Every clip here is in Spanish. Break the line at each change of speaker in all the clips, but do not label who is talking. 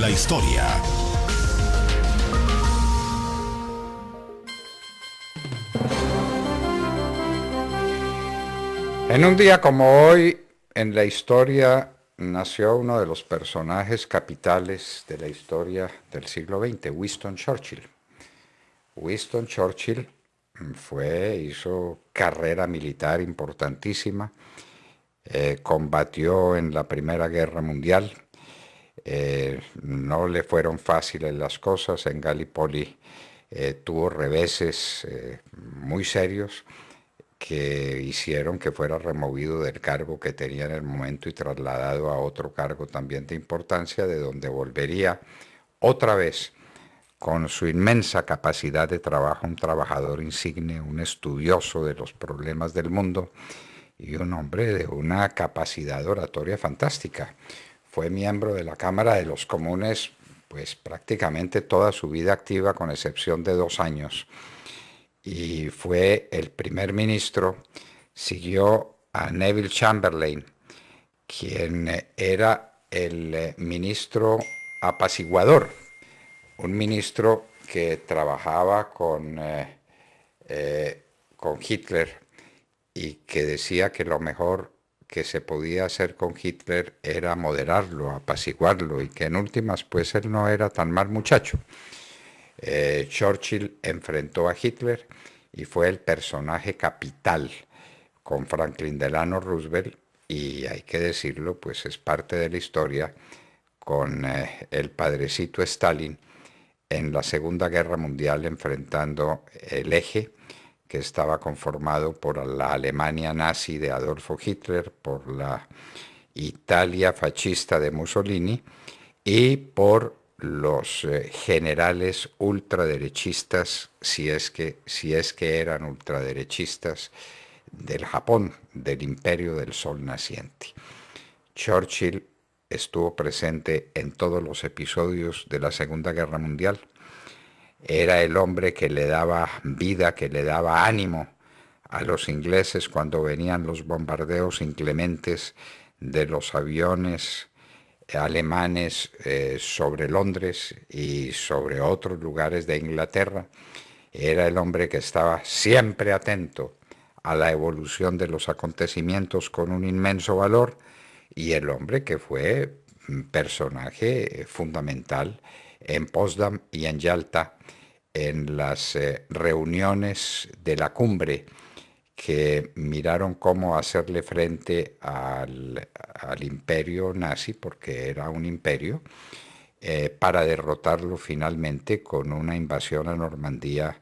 la historia.
En un día como hoy, en la historia, nació uno de los personajes capitales de la historia del siglo XX, Winston Churchill. Winston Churchill hizo carrera militar importantísima, combatió en la Primera Guerra Mundial, no le fueron fáciles las cosas, en Gallipoli tuvo reveses muy serios que hicieron que fuera removido del cargo que tenía en el momento y trasladado a otro cargo también de importancia, de donde volvería otra vez con su inmensa capacidad de trabajo, un trabajador insigne, un estudioso de los problemas del mundo y un hombre de una capacidad oratoria fantástica. Fue miembro de la Cámara de los Comunes pues prácticamente toda su vida activa, con excepción de 2 años. Y fue el primer ministro, siguió a Neville Chamberlain, quien era el ministro apaciguador, un ministro que trabajaba con Hitler y que decía que lo mejor que se podía hacer con Hitler era moderarlo, apaciguarlo, y que en últimas pues él no era tan mal muchacho. Churchill enfrentó a Hitler y fue el personaje capital con Franklin Delano Roosevelt, y hay que decirlo, pues es parte de la historia, con el padrecito Stalin en la Segunda Guerra Mundial, enfrentando el eje que estaba conformado por la Alemania nazi de Adolfo Hitler, por la Italia fascista de Mussolini y por los generales ultraderechistas, si es que eran ultraderechistas, del Japón, del Imperio del Sol Naciente. Churchill estuvo presente en todos los episodios de la Segunda Guerra Mundial. Era el hombre que le daba vida, que le daba ánimo a los ingleses cuando venían los bombardeos inclementes de los aviones alemanes sobre Londres y sobre otros lugares de Inglaterra. Era el hombre que estaba siempre atento a la evolución de los acontecimientos con un inmenso valor, y el hombre que fue personaje fundamental en Potsdam y en Yalta, en las reuniones de la cumbre que miraron cómo hacerle frente al imperio nazi, porque era un imperio, para derrotarlo finalmente con una invasión a Normandía,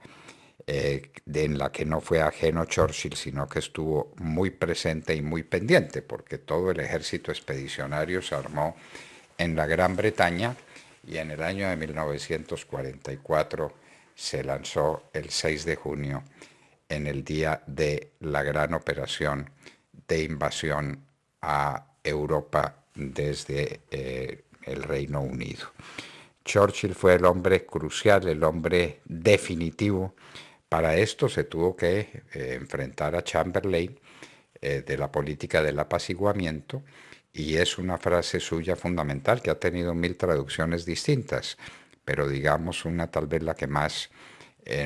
en la que no fue ajeno Churchill, sino que estuvo muy presente y muy pendiente, porque todo el ejército expedicionario se armó en la Gran Bretaña, y en el año de 1944 se lanzó el 6 de junio, en el día de la gran operación de invasión a Europa desde el Reino Unido. Churchill fue el hombre crucial, el hombre definitivo. Para esto se tuvo que enfrentar a Chamberlain, de la política del apaciguamiento, y es una frase suya fundamental que ha tenido 1000 traducciones distintas, pero digamos una tal vez la que más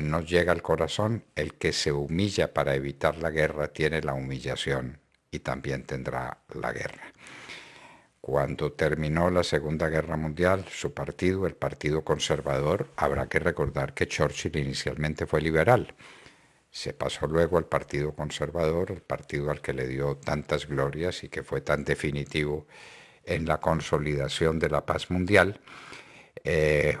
nos llega al corazón: el que se humilla para evitar la guerra tiene la humillación y también tendrá la guerra. Cuando terminó la Segunda Guerra Mundial, su partido, el Partido Conservador, habrá que recordar que Churchill inicialmente fue liberal, se pasó luego al Partido Conservador, el partido al que le dio tantas glorias y que fue tan definitivo en la consolidación de la paz mundial.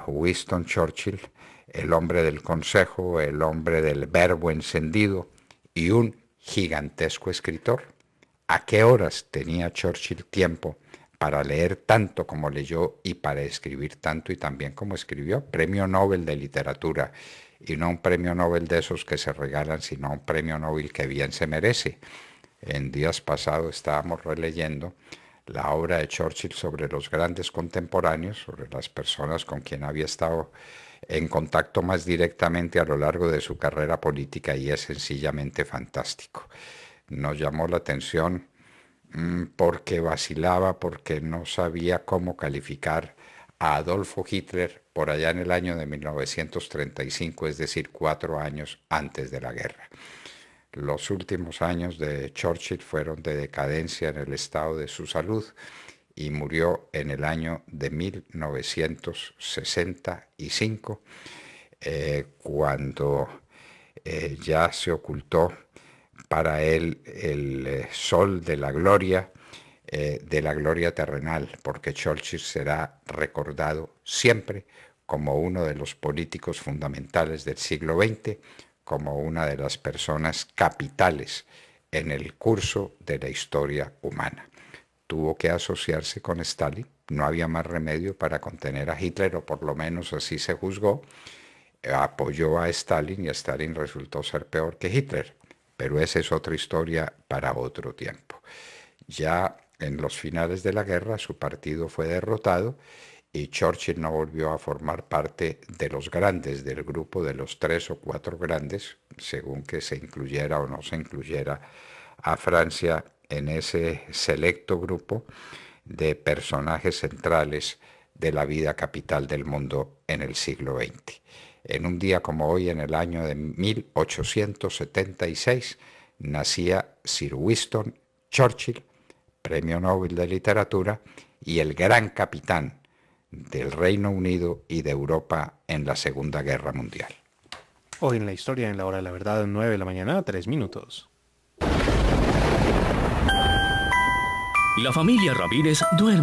Winston Churchill, el hombre del consejo, el hombre del verbo encendido y un gigantesco escritor. ¿A qué horas tenía Churchill tiempo para leer tanto como leyó y para escribir tanto y también como escribió? Premio Nobel de Literatura, y no un premio Nobel de esos que se regalan, sino un premio Nobel que bien se merece. En días pasados estábamos releyendo la obra de Churchill sobre los grandes contemporáneos, sobre las personas con quien había estado en contacto más directamente a lo largo de su carrera política, y es sencillamente fantástico. Nos llamó la atención porque vacilaba, porque no sabía cómo calificar a Adolfo Hitler por allá en el año de 1935, es decir, 4 años antes de la guerra. Los últimos años de Churchill fueron de decadencia en el estado de su salud y murió en el año de 1965, cuando ya se ocultó para él el sol de la gloria terrenal, porque Churchill será recordado siempre como uno de los políticos fundamentales del siglo XX, como una de las personas capitales en el curso de la historia humana. Tuvo que asociarse con Stalin, no había más remedio para contener a Hitler, o por lo menos así se juzgó. Apoyó a Stalin y Stalin resultó ser peor que Hitler, pero esa es otra historia para otro tiempo. Ya en los finales de la guerra su partido fue derrotado y Churchill no volvió a formar parte de los grandes, del grupo de los 3 o 4 grandes, según que se incluyera o no se incluyera a Francia en ese selecto grupo de personajes centrales de la vida capital del mundo en el siglo XX. En un día como hoy, en el año de 1876, nacía Sir Winston Churchill, Premio Nobel de Literatura y el gran capitán del Reino Unido y de Europa en la Segunda Guerra Mundial.
Hoy en la historia, en la hora de la verdad, 9 de la mañana, 3 minutos.
La familia Ramírez duerme.